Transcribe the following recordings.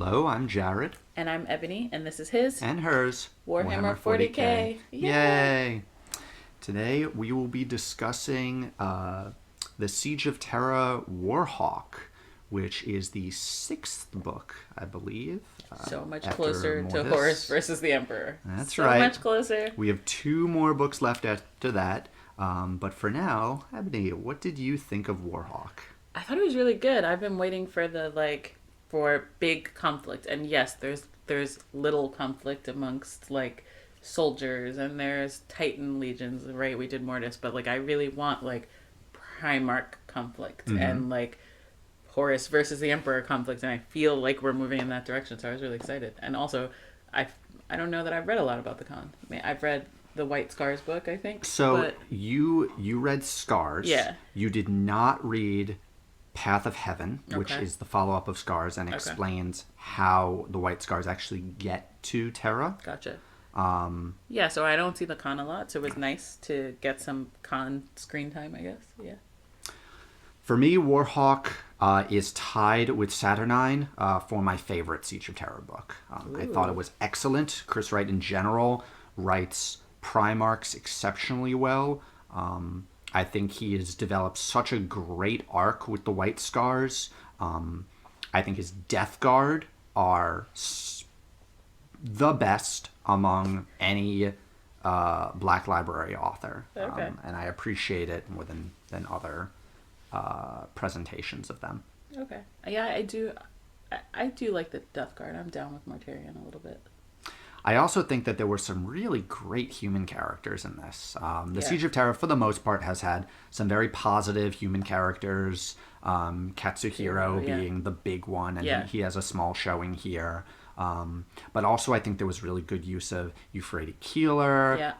Hello, I'm Jared. And I'm Ebony, and this is his And hers. Warhammer 40K. Yay! Today we will be discussing the Siege of Terra Warhawk, which is the 6th book, I believe. So much after closer to Mortis. Horus versus the Emperor. That's right. right. So much closer. We have 2 more books left after that. But for now, Ebony, what did you think of Warhawk? I thought it was really good. I've been waiting for for big conflict, and yes, there's little conflict amongst soldiers, and there's Titan legions, right? We did Mortis, but I really want Primarch conflict and Horus versus the Emperor conflict, and I feel like we're moving in that direction. So I was really excited, and also I don't know that I've read a lot about the con. I mean, I've read the White Scars book, I think. So but... you read Scars. Yeah. You did not read Path of Heaven, which Okay. is the follow-up of Scars and explains how the White Scars actually get to Terra. Gotcha. Yeah, so I don't see the con a lot, so it was nice to get some con screen time, I guess. Yeah. For me, Warhawk is tied with Saturnine for my favorite Siege of Terra book. I thought it was excellent. Chris Wraight, in general, writes Primarchs exceptionally well. I think he has developed such a great arc with the White Scars. I think his Death Guard are the best among any Black Library author. Okay. And I appreciate it more than other presentations of them. Okay. Yeah, I do. I do like the Death Guard. I'm down with Mortarion a little bit. I also think that there were some really great human characters in this. Siege of Terra, for the most part, has had some very positive human characters. Katsuhiro being the big one, and he has a small showing here. But also, I think there was really good use of Euphrates Keeler,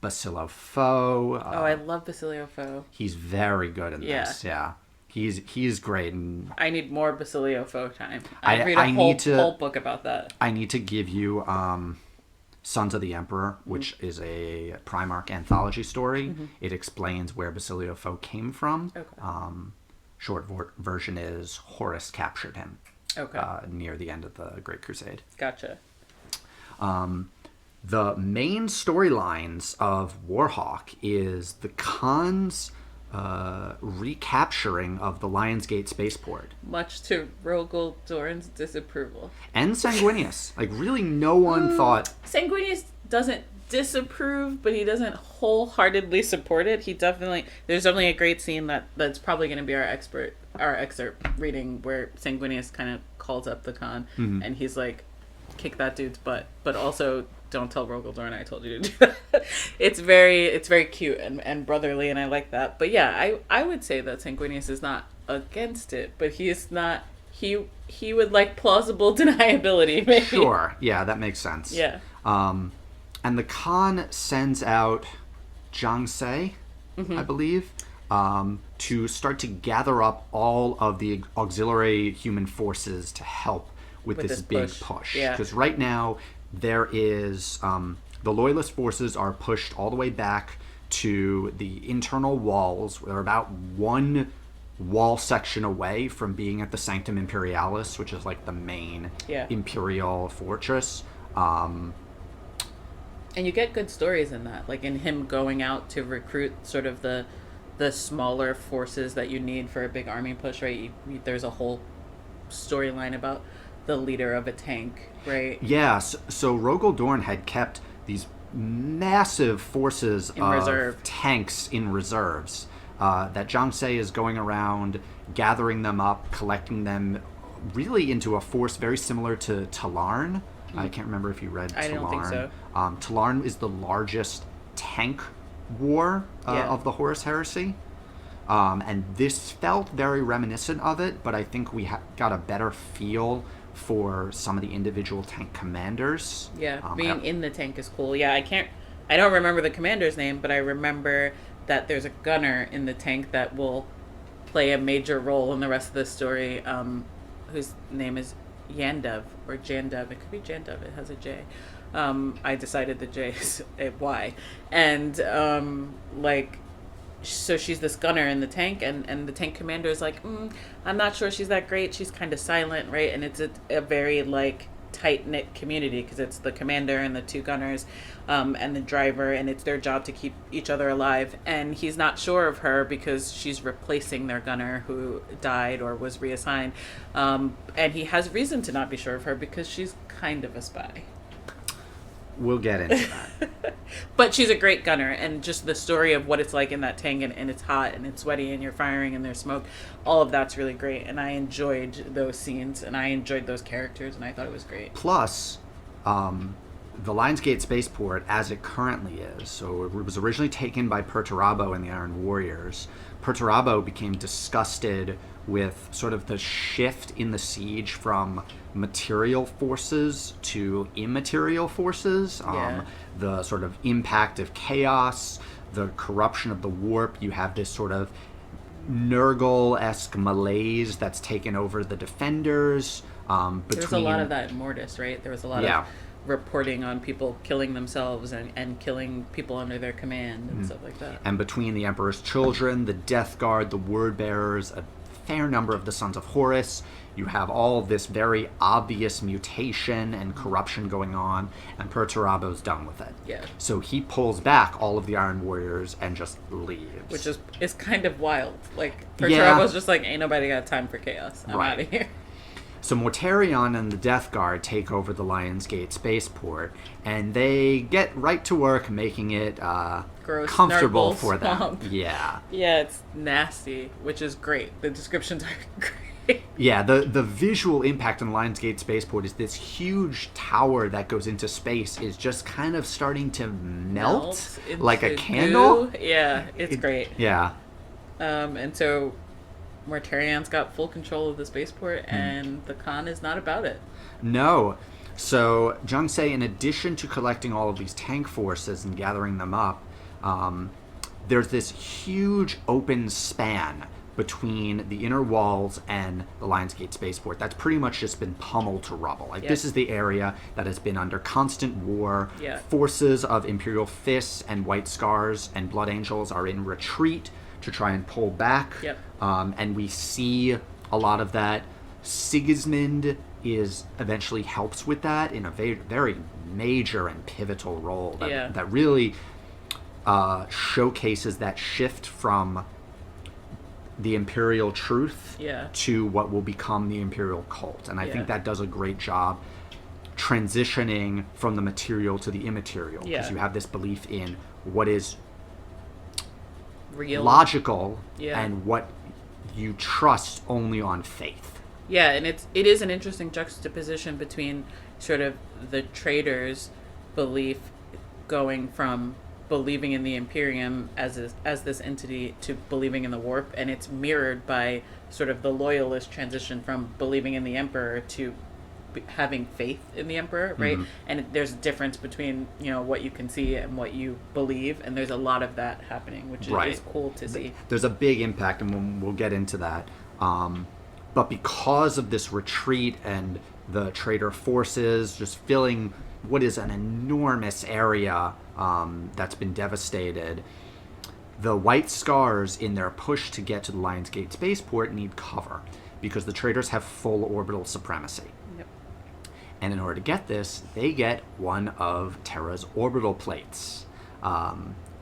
Basilio Foe. I love Basilio Foe. He's very good in this. Yeah. He's great. And I need more Basilio Foe time. I read a whole book about that. I need to give you Sons of the Emperor, which is a Primarch anthology story. It explains where Basilio Foe came from. Okay. Short version is Horus captured him near the end of the Great Crusade. Gotcha. The main storylines of Warhawk is the Khan's recapturing of the Lionsgate Spaceport. Much to Rogel Doran's disapproval. And Sanguinius. Really no one thought... Sanguinius doesn't disapprove, but he doesn't wholeheartedly support it. There's definitely a great scene that's probably going to be our excerpt reading, where Sanguinius kind of calls up the Khan, and he's like, kick that dude's butt, but also don't tell Rogel Doran I told you to do that. It's very cute and brotherly, and I like that. But yeah, I would say that Sanguinius is not against it, but he is not. He would like plausible deniability, maybe. Sure, yeah, that makes sense. Yeah. And the Khan sends out Zhang Se, I believe, to start to gather up all of the auxiliary human forces to help with this big push. Because right now there is the Loyalist forces are pushed all the way back to the internal walls. They're about one wall section away from being at the Sanctum Imperialis, which is the main imperial fortress. And you get good stories in that, in him going out to recruit sort of the smaller forces that you need for a big army push, right? There's a whole storyline about the leader of a tank, right? Yeah, so Rogel Dorn had kept these massive forces of tanks in reserves. That Zhang Se is going around, gathering them up, collecting them really into a force very similar to Talarn. I can't remember if you read Talarn. I don't think so. Talarn is the largest tank war of the Horus Heresy. And this felt very reminiscent of it, but I think we got a better feel for some of the individual tank commanders. Yeah, being in the tank is cool. Yeah, I don't remember the commander's name, but I remember that there's a gunner in the tank that will play a major role in the rest of the story, whose name is Yandev, or Jandev. It could be Jandev, it has a J. I decided the J is a Y. And, so she's this gunner in the tank, and the tank commander is like, I'm not sure she's that great. She's kind of silent, right? And it's a very like tight-knit community because it's the commander and the two gunners and the driver, and it's their job to keep each other alive. And he's not sure of her because she's replacing their gunner who died or was reassigned, and he has reason to not be sure of her because she's kind of a spy. We'll get into that. But she's a great gunner, and just the story of what it's like in that tank, and it's hot and it's sweaty and you're firing and there's smoke, all of that's really great, and I enjoyed those scenes and I enjoyed those characters and I thought it was great. Plus, the Lionsgate Spaceport, as it currently is, so it was originally taken by Perturabo and the Iron Warriors. Perturabo became disgusted with sort of the shift in the siege from material forces to immaterial forces. The sort of impact of chaos, the corruption of the warp. You have this sort of Nurgle-esque malaise that's taken over the defenders. There was a lot of that in Mortis, right? There was a lot of reporting on people killing themselves and killing people under their command and stuff like that. And between the Emperor's children, the Death Guard, the Word Bearers, a fair number of the Sons of Horus, you have all of this very obvious mutation and corruption going on, and Perturabo's done with it. Yeah. So he pulls back all of the Iron Warriors and just leaves. Which is kind of wild. Like, Perturabo's just like, ain't nobody got time for chaos. I'm out of here. So Mortarion and the Death Guard take over the Lionsgate Spaceport, and they get right to work making it gross, comfortable Nurgle for them. swamp. Yeah. Yeah, it's nasty, which is great. The descriptions are great. Yeah, the visual impact on Lionsgate Spaceport is this huge tower that goes into space is just kind of starting to melt like a candle. Goo. Yeah, it's great. Yeah. And so Mortarion's got full control of the spaceport, and the Khan is not about it. No. So Jung-Se, in addition to collecting all of these tank forces and gathering them up, there's this huge open span between the inner walls and the Lionsgate Spaceport that's pretty much just been pummeled to rubble. Like, this is the area that has been under constant war. Yeah. Forces of Imperial Fists and White Scars and Blood Angels are in retreat to try and pull back. Yep. And we see a lot of that. Sigismund eventually helps with that in a very major and pivotal role that really showcases that shift from the Imperial truth to what will become the Imperial cult. And I think that does a great job transitioning from the material to the immaterial. Because you have this belief in what is real, logical, and what you trust only on faith. Yeah, and it is an interesting juxtaposition between sort of the traitors' belief going from believing in the Imperium as this entity to believing in the warp, and it's mirrored by sort of the loyalist transition from believing in the Emperor to having faith in the Emperor, right? And there's a difference between, what you can see and what you believe, and there's a lot of that happening, which is cool to see. There's a big impact, and we'll get into that. But because of this retreat and the traitor forces just filling what is an enormous area that's been devastated, the White Scars, in their push to get to the Lionsgate Spaceport, need cover because the traitors have full orbital supremacy. Yep. And in order to get this, they get one of Terra's orbital plates.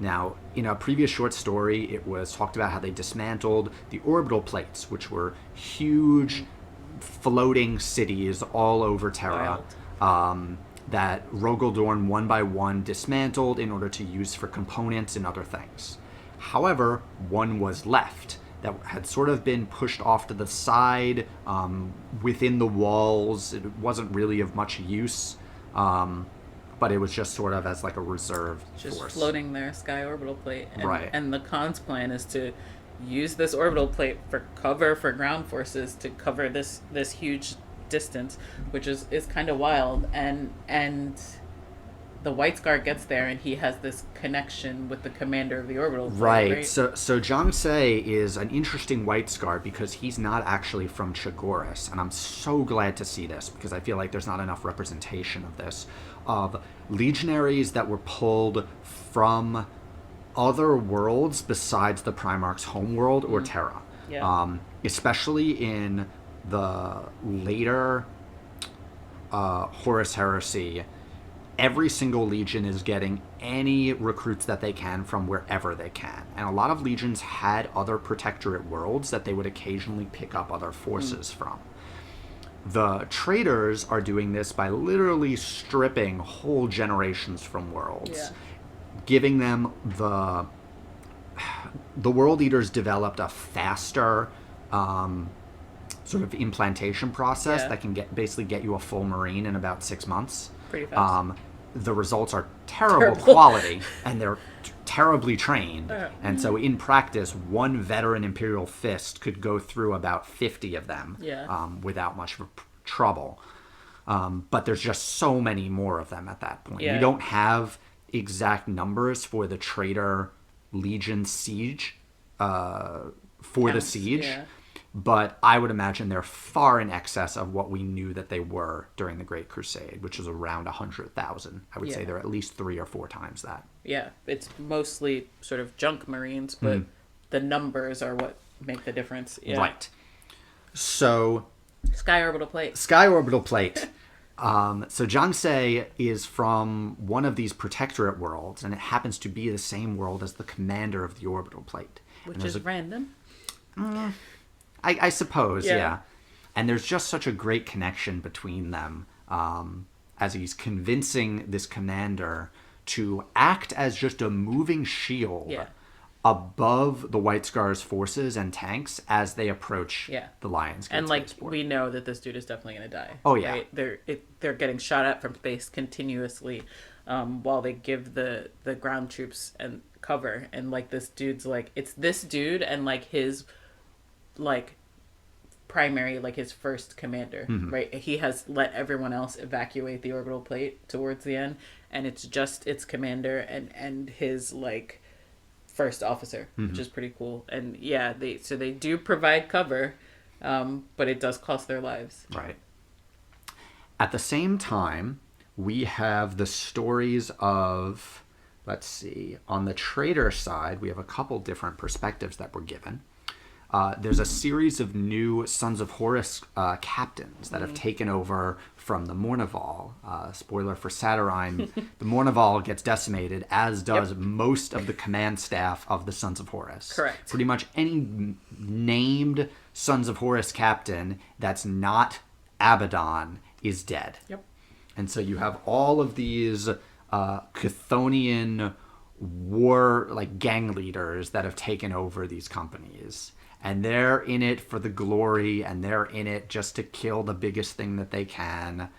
Now, in a previous short story, it was talked about how they dismantled the orbital plates, which were huge floating cities all over Terra. That Rogaldorn one by one dismantled in order to use for components and other things. However, one was left that had sort of been pushed off to the side within the walls. It wasn't really of much use, but it was just sort of as like a reserve just force. Floating their sky orbital plate. Right. And the Khan's plan is to use this orbital plate for cover for ground forces to cover this huge distance, which is kind of wild, and the White Scar gets there and he has this connection with the commander of the orbital plate, right? So Jung-Se is an interesting White Scar because he's not actually from Chagoris, and I'm so glad to see this because I feel like there's not enough representation of this, of legionaries that were pulled from other worlds besides the Primarch's homeworld or Terra. Yeah. Especially in the later Horus Heresy, every single legion is getting any recruits that they can from wherever they can. And a lot of legions had other protectorate worlds that they would occasionally pick up other forces from. The traders are doing this by literally stripping whole generations from worlds, giving them the World Eaters developed a faster sort of implantation process that can basically get you a full Marine in about 6 months. Pretty fast. The results are terrible quality, and they're terribly trained. And so in practice, one veteran Imperial Fist could go through about 50 of them without much trouble. But there's just so many more of them at that point. You don't have exact numbers for the Traitor Legion siege, the siege. But I would imagine they're far in excess of what we knew that they were during the Great Crusade, which was around 100,000. I would say they're at least 3 or 4 times that. Yeah, it's mostly sort of junk Marines, but the numbers are what make the difference. Yeah. Right. So... Sky Orbital Plate. Sky Orbital Plate. So Jiangse is from one of these protectorate worlds, and it happens to be the same world as the commander of the Orbital Plate. Which is random. I suppose, yeah. And there's just such a great connection between them as he's convincing this commander to act as just a moving shield above the White Scar's forces and tanks as they approach the Lionsgate and Spaceport. We know that this dude is definitely going to die. Oh, yeah. Right? They're getting shot at from space continuously while they give the ground troops and cover. And, this dude's, it's this dude and, his... primary, his first commander, right? He has let everyone else evacuate the orbital plate towards the end, and it's just its commander and his first officer, which is pretty cool. And they do provide cover, but it does cost their lives. Right. At the same time, we have the stories of, let's see, on the traitor side, we have a couple different perspectives that were given. There's a series of new Sons of Horus captains that have taken over from the Mournival. Spoiler for Saturnine, the Mournival gets decimated, as does most of the command staff of the Sons of Horus. Correct. Pretty much any named Sons of Horus captain that's not Abaddon is dead. Yep. And so you have all of these Chthonian war, gang leaders that have taken over these companies. And they're in it for the glory, and they're in it just to kill the biggest thing that they can.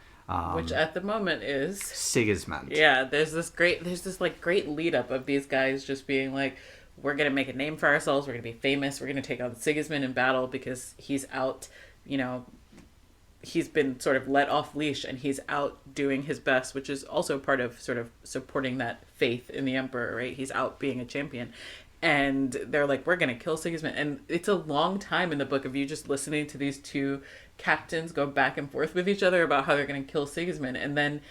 Which at the moment is Sigismund. Yeah, there's this great lead up of these guys just being we're gonna make a name for ourselves, we're gonna be famous, we're gonna take on Sigismund in battle because he's out, he's been sort of let off leash and he's out doing his best, which is also part of sort of supporting that faith in the Emperor, right? He's out being a champion. And they're we're going to kill Sigismund. And it's a long time in the book of you just listening to these two captains go back and forth with each other about how they're going to kill Sigismund. And then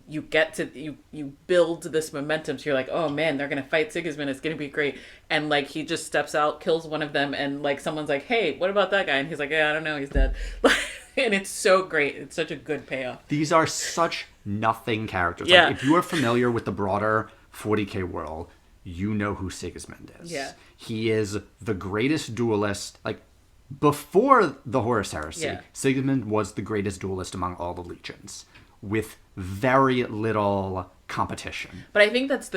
you get to, you build this momentum. So you're oh man, they're going to fight Sigismund. It's going to be great. And he just steps out, kills one of them. And someone's hey, what about that guy? And he's yeah, I don't know. He's dead. And it's so great. It's such a good payoff. These are such nothing characters. Yeah. If you are familiar with the broader 40K world, you know who Sigismund is. Yeah. He is the greatest duelist. Before the Horus Heresy, Sigismund was the greatest duelist among all the legions, with very little competition. But I think that's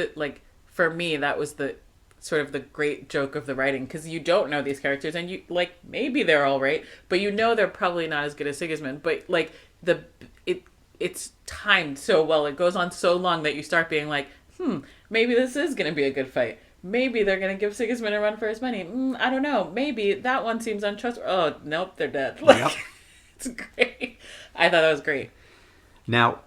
for me, that was the sort of the great joke of the writing, because you don't know these characters, and you, maybe they're all right, but they're probably not as good as Sigismund. But, it's timed so well. It goes on so long that you start being maybe this is going to be a good fight. Maybe they're going to give Sigismund a run for his money. I don't know. Maybe that one seems untrustworthy. Oh, nope, they're dead. It's great. I thought that was great. Now,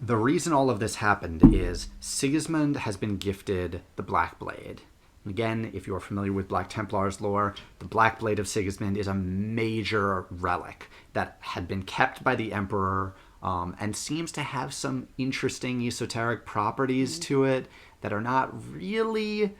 the reason all of this happened is Sigismund has been gifted the Black Blade. Again, if you're familiar with Black Templars lore, the Black Blade of Sigismund is a major relic that had been kept by the Emperor and seems to have some interesting esoteric properties to it that are not really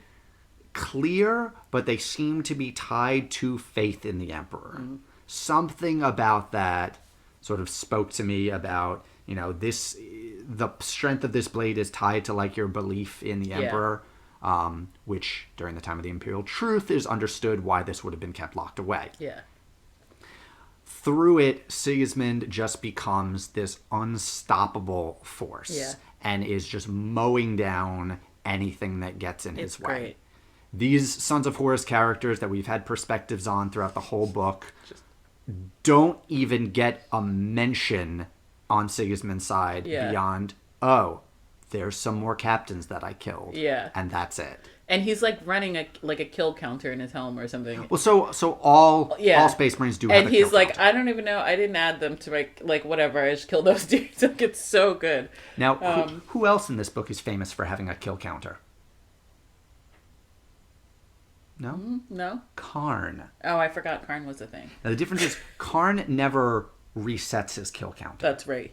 clear, but they seem to be tied to faith in the Emperor. Something about that sort of spoke to me about, the strength of this blade is tied to like your belief in the Emperor, which during the time of the Imperial Truth is understood why this would have been kept locked away. Yeah. Through it, Sigismund just becomes this unstoppable force and is just mowing down anything that gets in his way. Great. These Sons of Horus characters that we've had perspectives on throughout the whole book don't even get a mention on Sigismund's side beyond, there's some more captains that I killed. Yeah. And that's it. And he's like running a kill counter in his helm or something. Well, so all Space Marines do have a kill counter. And he's like, I don't even know. I didn't add them to like whatever. I just killed those dudes. Like, it's so good. Now, who else in this book is famous for having a kill counter? No? No? Karn. Oh, I forgot Karn was a thing. Now, the difference is Karn never resets his kill counter. That's right.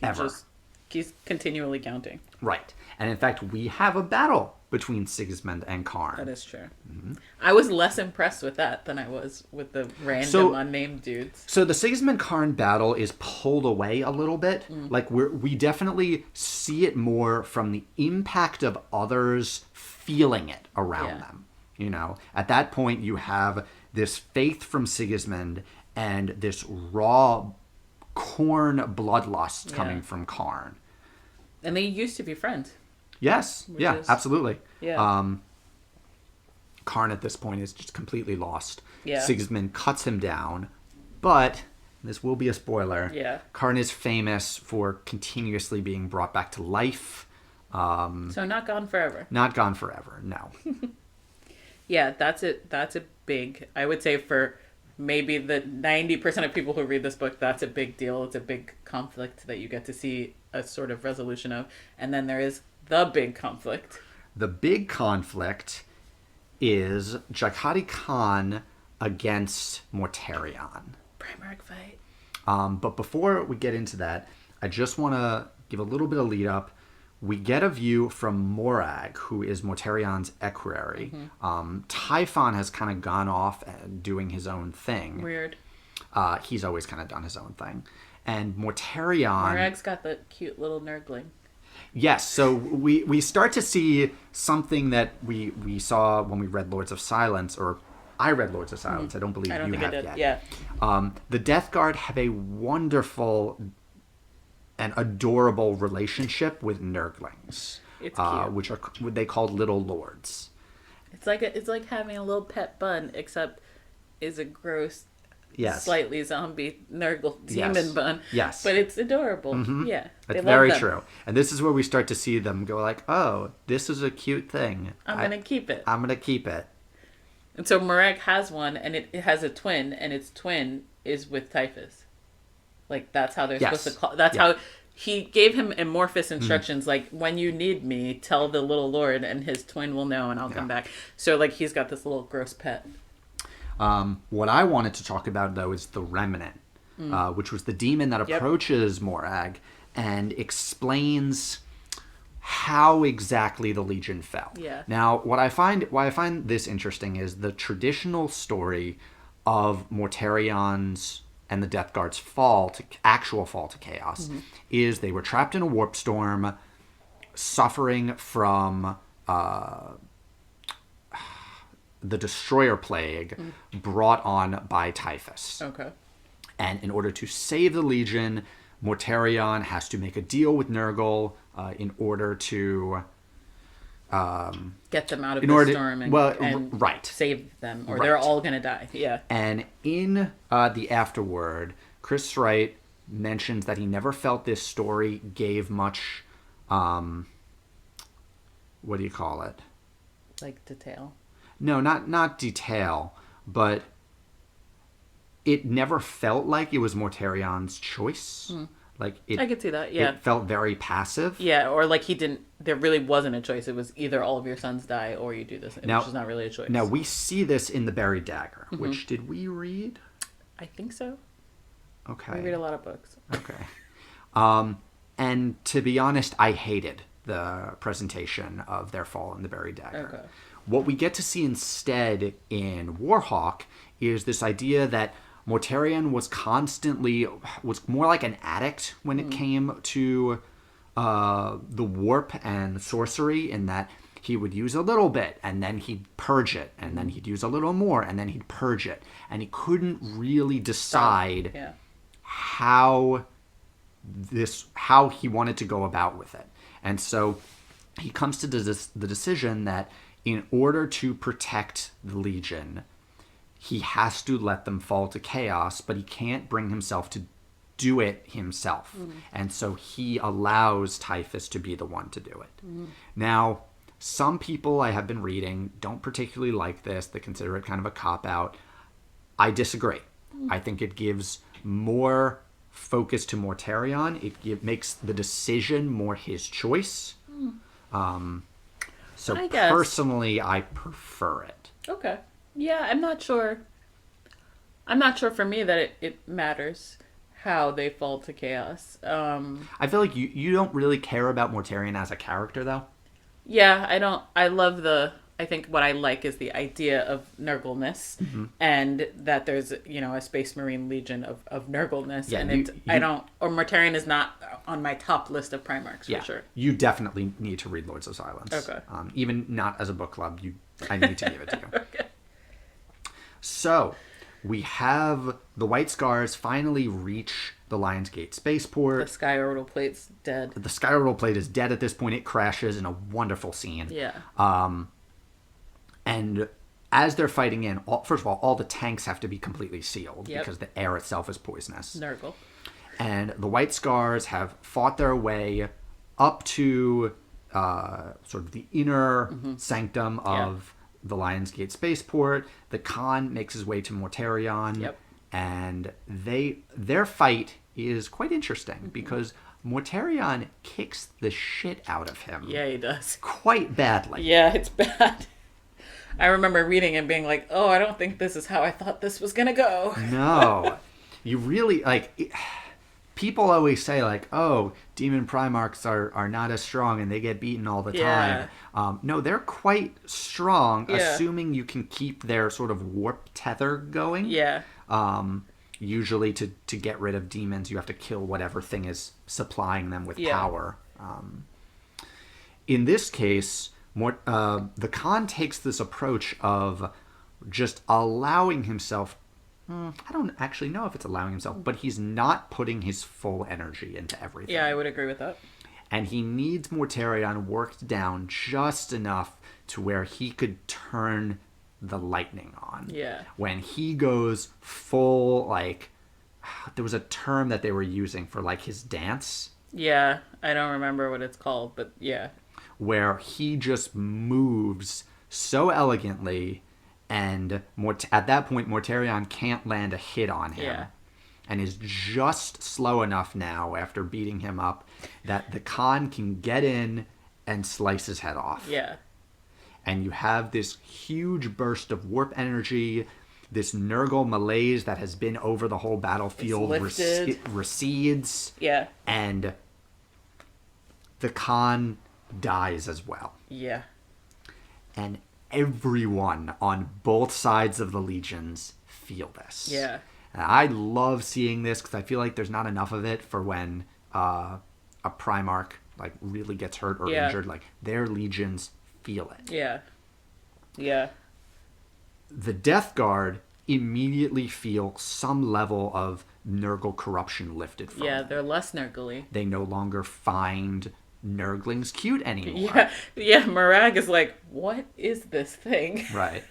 He's continually counting. Right. And in fact, we have a battle between Sigismund and Karn. That is true. Mm-hmm. I was less impressed with that than I was with the random unnamed dudes. So the Sigismund-Karn battle is pulled away a little bit. Like we definitely see it more from the impact of others feeling it around them. At that point you have this faith from Sigismund and this raw Khorne bloodlust coming from Karn. And they used to be friends. Yes. Absolutely. Yeah. Karn at this point is just completely lost. Yeah. Sigismund cuts him down, but this will be a spoiler. Yeah. Karn is famous for continuously being brought back to life. So not gone forever. Not gone forever, no. Yeah, that's it. That's a big, I would say for maybe the 90% of people who read this book, that's a big deal. It's a big conflict that you get to see a sort of resolution of. And then there is the big conflict. The big conflict is Jakhati Khan against Mortarion. Primarch fight. But before we get into that, I just want to give a little bit of lead up. We get a view from Morag, who is Mortarion's equerry. Typhon has kind of gone off doing his own thing. Weird. He's always kind of done his own thing. And Mortarion... Morag's got the cute little nurgling. Yes, so we start to see something that we saw when we read Lords of Silence, or I read Lords of Silence. I don't believe you have yet. Yeah. The Death Guard have a wonderful and adorable relationship with nurglings. It's cute. Which are what they call little lords. It's like having a little pet bun, except is a gross, slightly zombie nurgle demon bun. Yes. But it's adorable. Mm-hmm. Yeah. That's very true. And this is where we start to see them go like, oh, this is a cute thing. I'm going to keep it. I'm going to keep it. And so Morag has one, and it has a twin, and its twin is with typhus. Like, that's how they're supposed to call... That's how... He gave him amorphous instructions, like, when you need me, tell the little lord, and his twin will know, and I'll come back. So, like, he's got this little gross pet. What I wanted to talk about, though, is the Remnant, which was the demon that approaches Morag and explains how exactly the Legion fell. Yeah. Now, why I find this interesting is the traditional story of Mortarion's and the Death Guard's actual fall to chaos, is they were trapped in a warp storm, suffering from the Destroyer Plague brought on by typhus. Okay. And in order to save the Legion, Mortarion has to make a deal with Nurgle in order to... get them out of the storm and save them, or they're all going to die. Yeah. And in the afterword, Chris Wraight mentions that he never felt this story gave much, what do you call it? Like detail? No, not detail, but it never felt like it was Mortarion's choice. Like I could see that, yeah. It felt very passive. Yeah, or like there really wasn't a choice. It was either all of your sons die or you do this, which is not really a choice. Now, we see this in The Buried Dagger, which did we read? I think so. Okay. We read a lot of books. Okay. And to be honest, I hated the presentation of their fall in the Buried Dagger. Okay. What we get to see instead in Warhawk is this idea that Mortarion was more like an addict when it came to the warp and sorcery, in that he would use a little bit and then he'd purge it, and then he'd use a little more and then he'd purge it, and he couldn't really decide how he wanted to go about with it. And so he comes to the decision that in order to protect the Legion, he has to let them fall to chaos, but he can't bring himself to do it himself. And so he allows Typhus to be the one to do it. Now, some people I have been reading don't particularly like this. They consider it kind of a cop-out. I disagree. I think it gives more focus to Mortarion. It makes the decision more his choice. So I guess. Personally, I prefer it. Okay. Yeah, I'm not sure. I'm not sure for me that it matters how they fall to chaos. I feel like you don't really care about Mortarion as a character, though. Yeah, I don't. I think what I like is the idea of Nurgleness, and that there's, a Space Marine Legion of Nurgleness, Yeah, and Mortarion is not on my top list of Primarchs, for sure. You definitely need to read Lords of Silence. Okay. Even not as a book club, I need to give it to you. Okay. So, we have the White Scars finally reach the Lionsgate Spaceport. The Sky Orbital Plate's dead. The Sky Orbital Plate is dead at this point. It crashes in a wonderful scene. Yeah. And as they're fighting in, first of all the tanks have to be completely sealed because the air itself is poisonous. Nurgle. And the White Scars have fought their way up to sort of the inner sanctum of the Lionsgate Spaceport. The Khan makes his way to Mortarion. Yep. And their fight is quite interesting because Mortarion kicks the shit out of him. Yeah, he does. Quite badly. Yeah, it's bad. I remember reading and being like, oh, I don't think this is how I thought this was going to go. No. You really, people always say, oh, Demon Primarchs are not as strong and they get beaten all the time. No, they're quite strong, assuming you can keep their sort of warp tether going. Yeah. Usually to get rid of demons, you have to kill whatever thing is supplying them with power. In this case, the Khan takes this approach of just allowing himself... I don't actually know if it's allowing himself, but he's not putting his full energy into everything. Yeah, I would agree with that. And he needs Mortarion worked down just enough to where he could turn the lightning on. Yeah. When he goes full, there was a term that they were using for, his dance. Yeah, I don't remember what it's called, but yeah. Where he just moves so elegantly, and at that point, Mortarion can't land a hit on him. Yeah. And is just slow enough now, after beating him up, that the Khan can get in and slice his head off. Yeah. And you have this huge burst of warp energy, this Nurgle malaise that has been over the whole battlefield recedes. Yeah. And the Khan dies as well. Yeah. And everyone on both sides of the legions feel this. Yeah. And I love seeing this because I feel like there's not enough of it for when a Primarch really gets hurt or injured. Their legions feel it. Yeah. Yeah. The Death Guard immediately feel some level of Nurgle corruption lifted from them. Yeah, they're less Nurgly. They no longer find Nurglings cute anymore. Yeah. Marag is like, what is this thing? Right.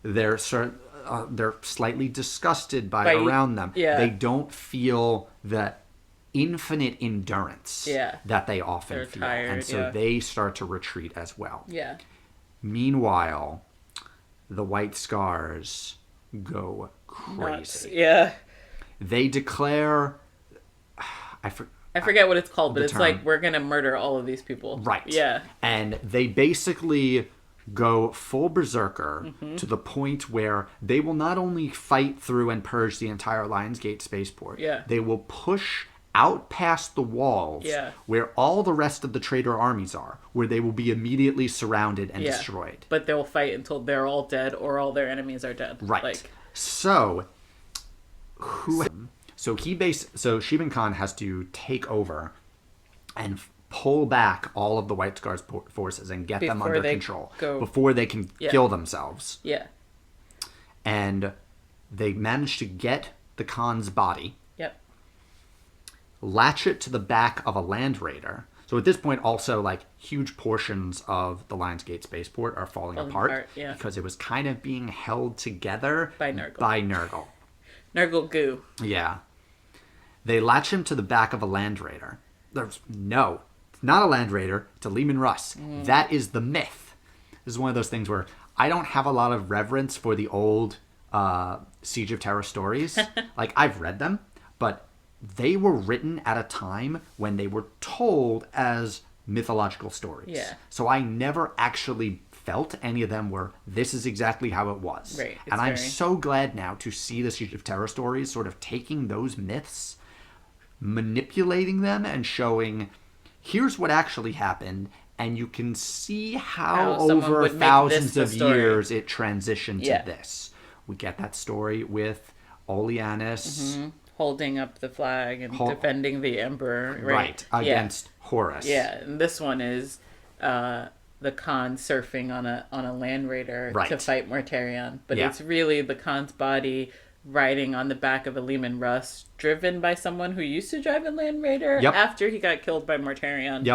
They're slightly disgusted by around them. Yeah. They don't feel the infinite endurance that they often feel. Tired, and so they start to retreat as well. Yeah. Meanwhile, the White Scars go crazy. Yeah. They declare... I forget what it's called, but it's term. we're going to murder all of these people. Right. Yeah. And they basically go full berserker to the point where they will not only fight through and purge the entire Lionsgate Spaceport, Yeah. they will push out past the walls, Yeah. where all the rest of the traitor armies are, where they will be immediately surrounded and destroyed. But they'll fight until they're all dead or all their enemies are dead. Right. Like, So Shibin Khan has to take over and pull back all of the White Scar's forces and get them under control before they can kill themselves. Yeah. And they manage to get the Khan's body, latch it to the back of a land raider. So at this point, also, like, huge portions of the Lionsgate Spaceport are falling apart because it was kind of being held together by Nurgle. Nurgle goo. Yeah. They latch him to the back of a land raider. It's not a land raider. It's a Leman Russ. That is the myth. This is one of those things where I don't have a lot of reverence for the old Siege of Terra stories. Like, I've read them, but they were written at a time when they were told as mythological stories. Yeah. So I never actually felt any of them were, this is exactly how it was. Right. And I'm so glad now to see the Siege of Terra stories sort of taking those myths, manipulating them, and showing, here's what actually happened, and you can see how over thousands of years it transitioned to this. We get that story with Oleanus holding up the flag and defending the emperor, right against Horus. Yeah, and this one is the Khan surfing on a land raider to fight Mortarion, but it's really the Khan's body riding on the back of a Leman Russ, driven by someone who used to drive a land raider after he got killed by Mortarion.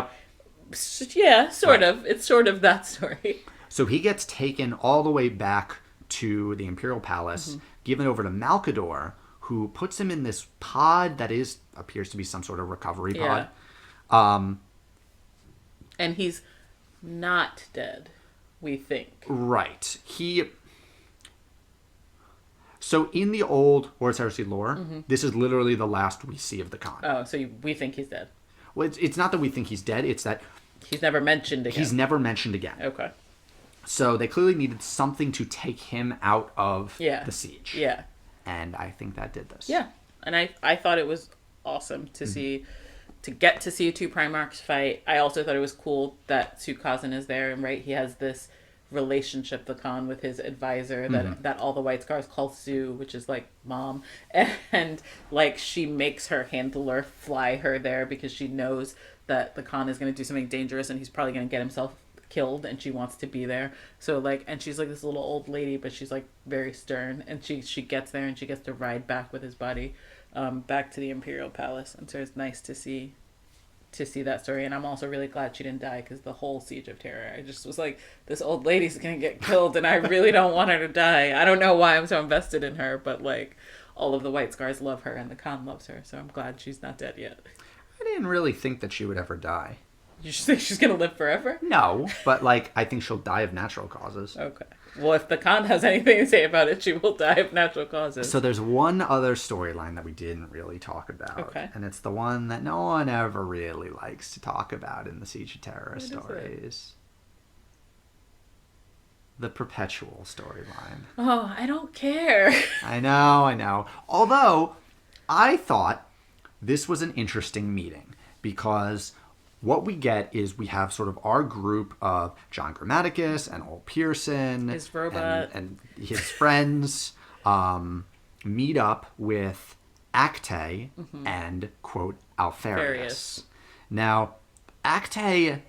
Yeah, sort of. It's sort of that story. So he gets taken all the way back to the Imperial Palace, given over to Malcador, who puts him in this pod that appears to be some sort of recovery pod. And he's not dead, we think. Right. So in the old Horus Heresy lore, this is literally the last we see of the Khan. Oh, so we think he's dead. Well, it's not that we think he's dead, it's that he's never mentioned again. Okay. So they clearly needed something to take him out of the siege. Yeah. And I think that did this. Yeah. And I thought it was awesome to see, to get to see two Primarchs fight. I also thought it was cool that Sukazan is there, and he has this relationship, the Khan, with his advisor that all the White Scars call Sue, which is like mom. And like she makes her handler fly her there because she knows that the Khan is going to do something dangerous and he's probably going to get himself killed, and she wants to be there. So like, and she's like this little old lady, but she's like very stern, and she gets there and she gets to ride back with his body back to the Imperial Palace. And so it's nice to see that story. And I'm also really glad she didn't die, because the whole Siege of Terror, I just was like, this old lady's gonna get killed and I really don't want her to die. I don't know why I'm so invested in her, but like all of the White Scars love her and the Khan loves her, so I'm glad she's not dead yet. I didn't really think that she would ever die. You just think she's gonna live forever? No, but like I think she'll die of natural causes. Okay. Well, if the Khan has anything to say about it, she will die of natural causes. So there's one other storyline that we didn't really talk about. Okay. And it's the one that no one ever really likes to talk about in the Siege of Terror stories. The Perpetual Storyline. Oh, I don't care. I know. Although, I thought this was an interesting meeting, because what we get is we have sort of our group of John Grammaticus and Old Pearson, his robot, and his friends meet up with Acte and, quote, Alfarius. Now, Acte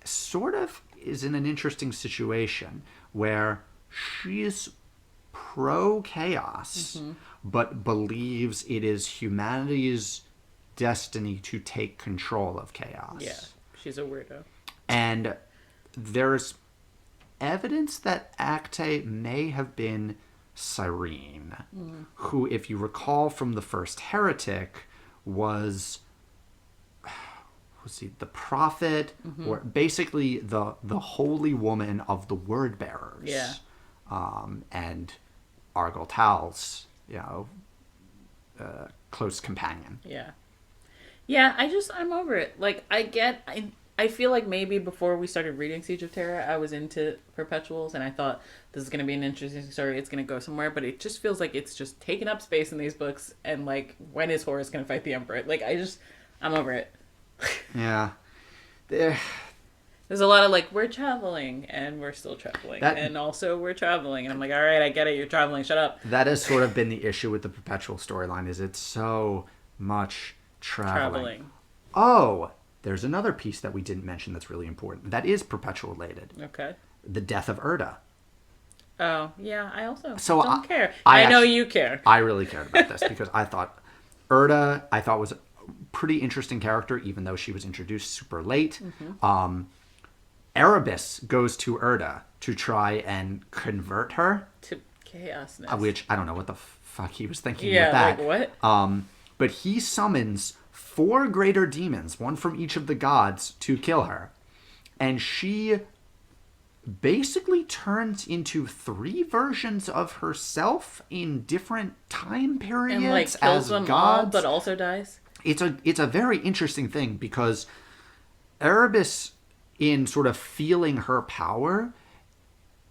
sort of is in an interesting situation where she is pro-chaos, but believes it is humanity's destiny to take control of chaos. Yeah, she's a weirdo. And there's evidence that Acte may have been Cyrene, who, if you recall from the first Heretic, was he the prophet, or basically the holy woman of the word bearers. Yeah. And Argyle Tal's, close companion. Yeah. Yeah, I'm over it. Like, I I feel like maybe before we started reading Siege of Terra, I was into Perpetuals, and I thought this is going to be an interesting story. It's going to go somewhere, but it just feels like it's just taking up space in these books. And like, when is Horus going to fight the Emperor? Like, I'm over it. Yeah. There's a lot of like, we're traveling, and we're still traveling, and also we're traveling, and I'm like, all right, I get it, you're traveling, shut up. That has sort of been the issue with the Perpetual storyline, is it's so much traveling. Oh, there's another piece that we didn't mention that's really important. That is Perpetual related. Okay. The Death of Urda. Oh, yeah, I also don't care. I know you care. I really cared about this because I thought Urda, was a pretty interesting character, even though she was introduced super late. Mm-hmm. Erebus goes to Urda to try and convert her. To chaosness. Which, I don't know what the fuck he was thinking with that. Yeah, like what? But he summons 4 greater demons, one from each of the gods, to kill her. And she basically turns into 3 versions of herself in different time periods, and like kills them gods. all, but also dies. It's a very interesting thing because Erebus, in sort of feeling her power,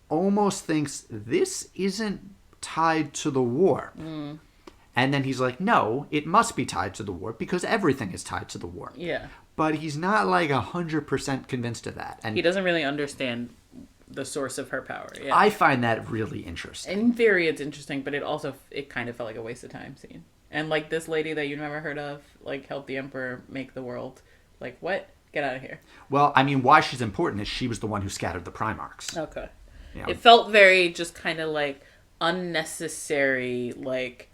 almost thinks this isn't tied to the warp. Mm. And then he's like, no, it must be tied to the warp because everything is tied to the warp. Yeah. But he's not like 100% convinced of that. And he doesn't really understand the source of her power. Yeah. I find that really interesting. In theory, it's interesting, but it kind of felt like a waste of time scene. And like this lady that you never heard of, like helped the Emperor make the world. Like, what? Get out of here. Well, I mean, why she's important is she was the one who scattered the Primarchs. Okay. You know? It felt very just kind of like unnecessary, like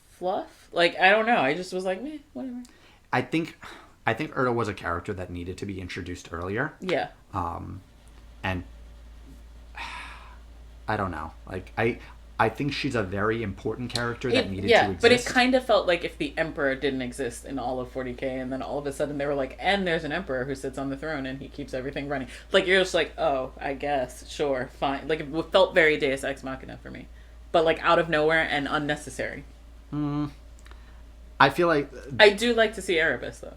fluff. Like, I don't know. I just was like, meh, whatever. I think Urda was a character that needed to be introduced earlier. Yeah. And I don't know. Like, I think she's a very important character that needed to exist. But it kind of felt like if the Emperor didn't exist in all of 40K, and then all of a sudden they were like, and there's an Emperor who sits on the throne and he keeps everything running. Like, you're just like, oh, I guess, sure, fine. Like, it felt very Deus Ex Machina for me. But, like, out of nowhere and unnecessary. I feel like... I do like to see Erebus, though.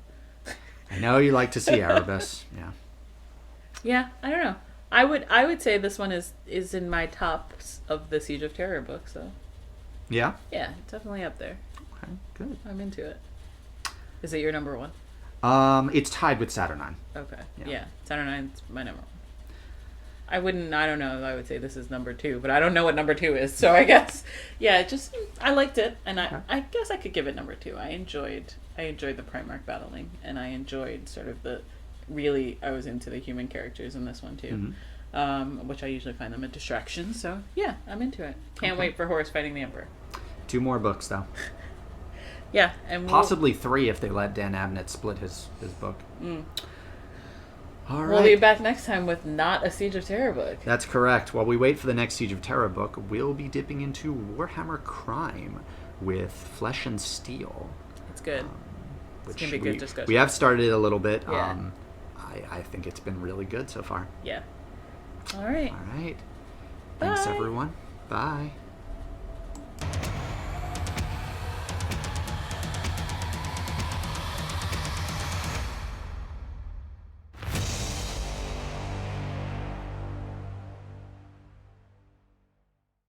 I know you like to see Erebus, yeah. Yeah, I don't know. I would say this one is in my tops of the Siege of Terror book, so. Yeah? Yeah, definitely up there. Okay, good. I'm into it. Is it your number 1? It's tied with Saturnine. Okay. Yeah. Saturnine's my number 1. I don't know if I would say this is number 2, but I don't know what number 2 is, so I guess, yeah, I liked it, and I guess I could give it number 2. I enjoyed the Primarch battling, and I enjoyed sort of I was into the human characters in this one too, which I usually find them a distraction. So yeah, I'm into it. Can't wait for Horus fighting the Emperor. 2 more books though. Yeah, and possibly 3 if they let Dan Abnett split his book. All right. We'll be back next time with not a Siege of Terror book. That's correct. While we wait for the next Siege of Terror book, we'll be dipping into Warhammer Crime with Flesh and Steel. It's good. It's gonna be a good discussion. We have started it a little bit. Yeah. I think it's been really good so far. Yeah. All right. All right. Thanks, everyone. Bye.